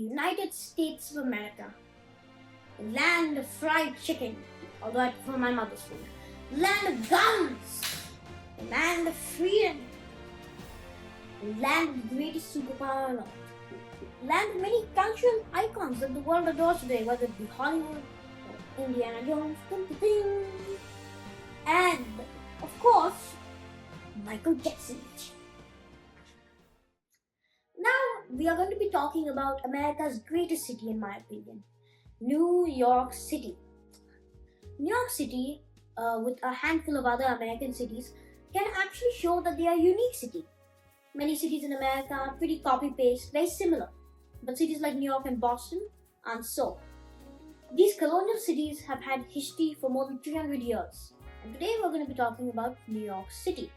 United States of America, the land of fried chicken, although I prefer my mother's food, the land of guns, the land of freedom, the land of the greatest superpower on earth, the land of many cultural icons that the world adores today, whether it be Hollywood or Indiana Jones, and, of course, Michael Jackson. Now, we are going to be talking about America's greatest city, in my opinion, New York City. New York City, with a handful of other American cities, can actually show that they are a unique city. Many cities in America are pretty copy-paste, very similar, but cities like New York and Boston aren't so. These colonial cities have had history for more than 300 years, and today we're going to be talking about New York City.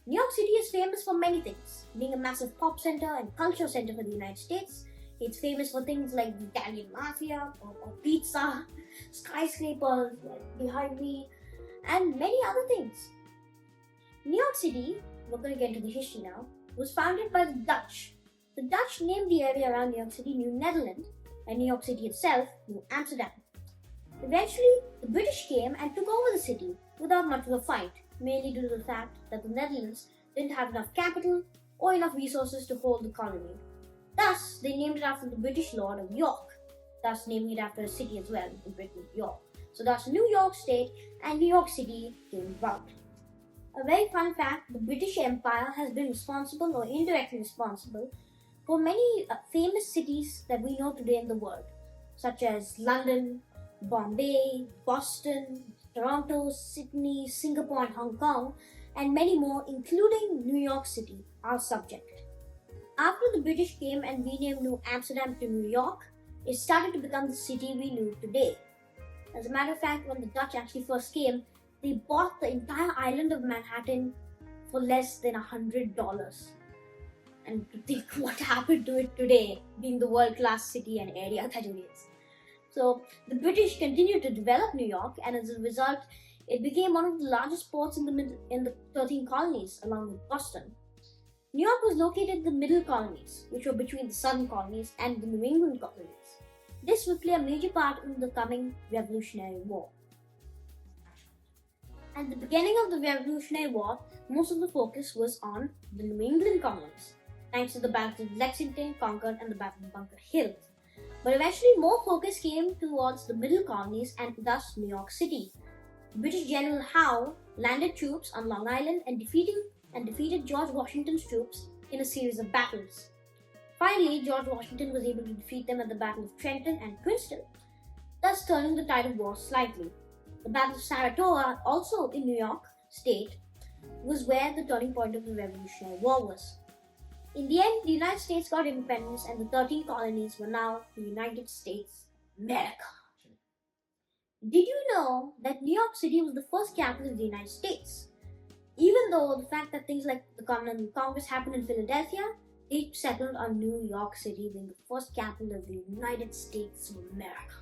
New York City is famous for many things. Being a massive pop center and cultural center for the United States, it's famous for things like the Italian mafia or pizza, skyscrapers like behind me, and many other things. New York City, we're going to get into the history now, was founded by the Dutch. The Dutch named the area around New York City New Netherland, and New York City itself New Amsterdam. Eventually, the British came and took over the city without much of a fight, mainly due to the fact that the Netherlands didn't have enough capital or enough resources to hold the colony. Thus, they named it after the British Lord of York, thus naming it after a city as well in Britain, York. So thus New York State and New York City came about. A very fun fact, the British Empire has been responsible or indirectly responsible for many famous cities that we know today in the world, such as London, Bombay, Boston, Toronto, Sydney, Singapore and Hong Kong, and many more, including New York City, our subject. After the British came and renamed New Amsterdam to New York, it started to become the city we knew today. As a matter of fact, when the Dutch actually first came, they bought the entire island of Manhattan for less than $100. And to think what happened to it today, being the world-class city and area that it is. So the British continued to develop New York, and as a result, it became one of the largest ports in the 13 colonies, along with Boston. New York was located in the middle colonies, which were between the southern colonies and the New England colonies. This would play a major part in the coming Revolutionary War. At the beginning of the Revolutionary War, most of the focus was on the New England colonies, thanks to the battles of Lexington, Concord, and the Battle of Bunker Hill. But eventually more focus came towards the middle colonies and thus New York City. British General Howe landed troops on Long Island and defeated George Washington's troops in a series of battles. Finally, George Washington was able to defeat them at the Battle of Trenton and Princeton, thus turning the tide of war slightly. The Battle of Saratoga, also in New York State, was where the turning point of the Revolutionary War was. In the end, the United States got independence and the 13 colonies were now the United States of America. Did you know that New York City was the first capital of the United States? Even though the fact that things like the Continental Congress happened in Philadelphia, it settled on New York City being the first capital of the United States of America.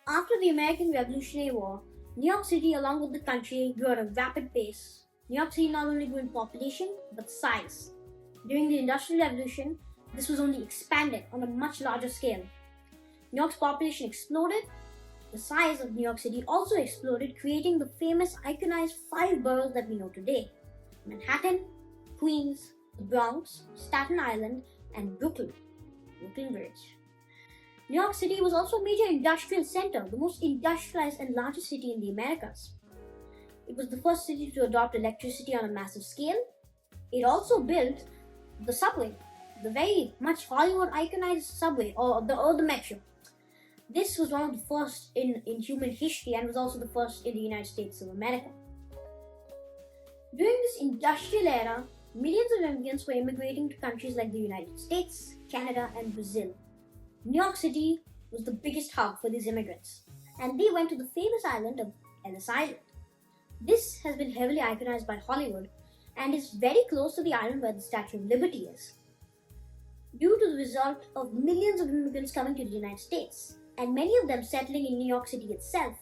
After the American Revolutionary War, New York City, along with the country, grew at a rapid pace. New York City not only grew in population, but size. During the Industrial Revolution, this was only expanded on a much larger scale. New York's population exploded. The size of New York City also exploded, creating the famous iconized 5 boroughs that we know today: Manhattan, Queens, the Bronx, Staten Island, and Brooklyn Bridge. New York City was also a major industrial center, the most industrialized and largest city in the Americas. It was the first city to adopt electricity on a massive scale. It also built the subway, the very much Hollywood iconized subway, or the metro. This was one of the first in human history and was also the first in the United States of America. During this industrial era, millions of immigrants were immigrating to countries like the United States, Canada, and Brazil. New York City was the biggest hub for these immigrants, and they went to the famous island of Ellis Island. This has been heavily iconized by Hollywood and is very close to the island where the Statue of Liberty is. Due to the result of millions of immigrants coming to the United States, and many of them settling in New York City itself,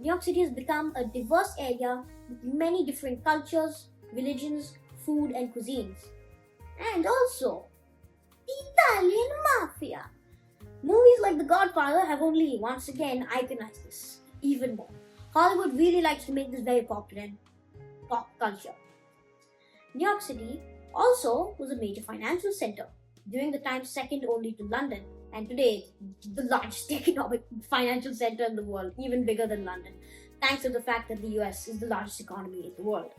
New York City has become a diverse area with many different cultures, religions, food and cuisines. And also, The Italian Mafia. Movies like The Godfather have only once again iconized this even more. Hollywood really likes to make this very popular in pop culture. New York City also was a major financial center, during the time second only to London, and today the largest economic financial center in the world, even bigger than London, thanks to the fact that the US is the largest economy in the world.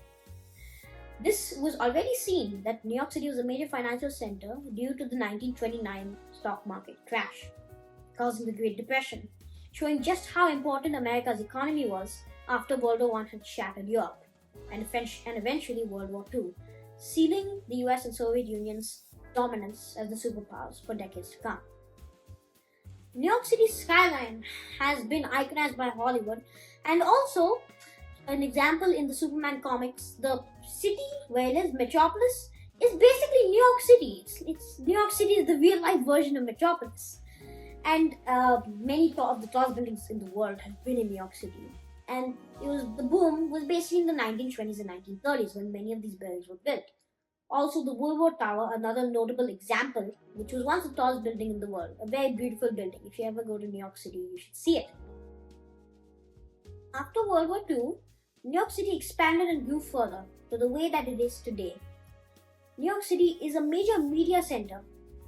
This was already seen that New York City was a major financial center due to the 1929 stock market crash, causing the Great Depression, showing just how important America's economy was after World War I had shattered Europe, and eventually World War II, sealing the US and Soviet Union's dominance as the superpowers for decades to come. New York City's skyline has been iconized by Hollywood, and also an example in the Superman comics, the city where it is, Metropolis, is basically New York City. It's New York City is the real life version of Metropolis. And many of the tallest buildings in the world have been in New York City. And the boom was basically in the 1920s and 1930s when many of these buildings were built. Also, the Woolworth Tower, another notable example, which was once the tallest building in the world, a very beautiful building. If you ever go to New York City, you should see it. After World War II, New York City expanded and grew further to the way that it is today. New York City is a major media center.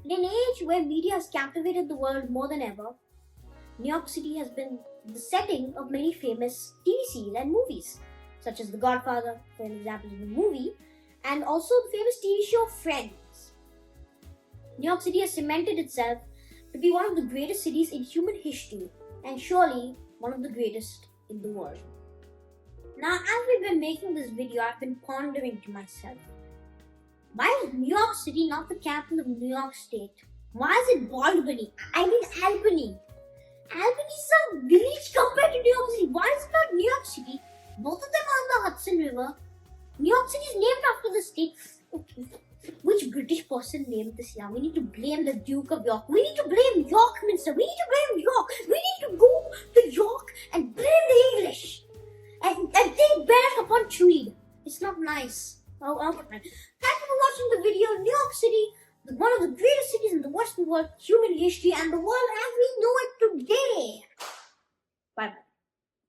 In an age where media has captivated the world more than ever, New York City has been the setting of many famous TV series and movies, such as The Godfather, for an example of a movie, and also the famous TV show Friends. New York City has cemented itself to be one of the greatest cities in human history, and surely one of the greatest in the world. Now, as we've been making this video, I've been pondering to myself, why is New York City not the capital of New York State? Why is it Albany? Albany. Albany is some village compared to New York City. Why is it not New York City? Both of them are on the Hudson River. New York City is named after the state. Okay. Which British person named this? Yeah, we need to blame the Duke of York. We need to blame York Minster. We need to blame York. We need to go to York and blame the English. And take benefit upon Tweed. It's not nice. Thank you for watching the video. New York City, one of the greatest cities in the Western world, human history, and the world as we know it today. Bye bye.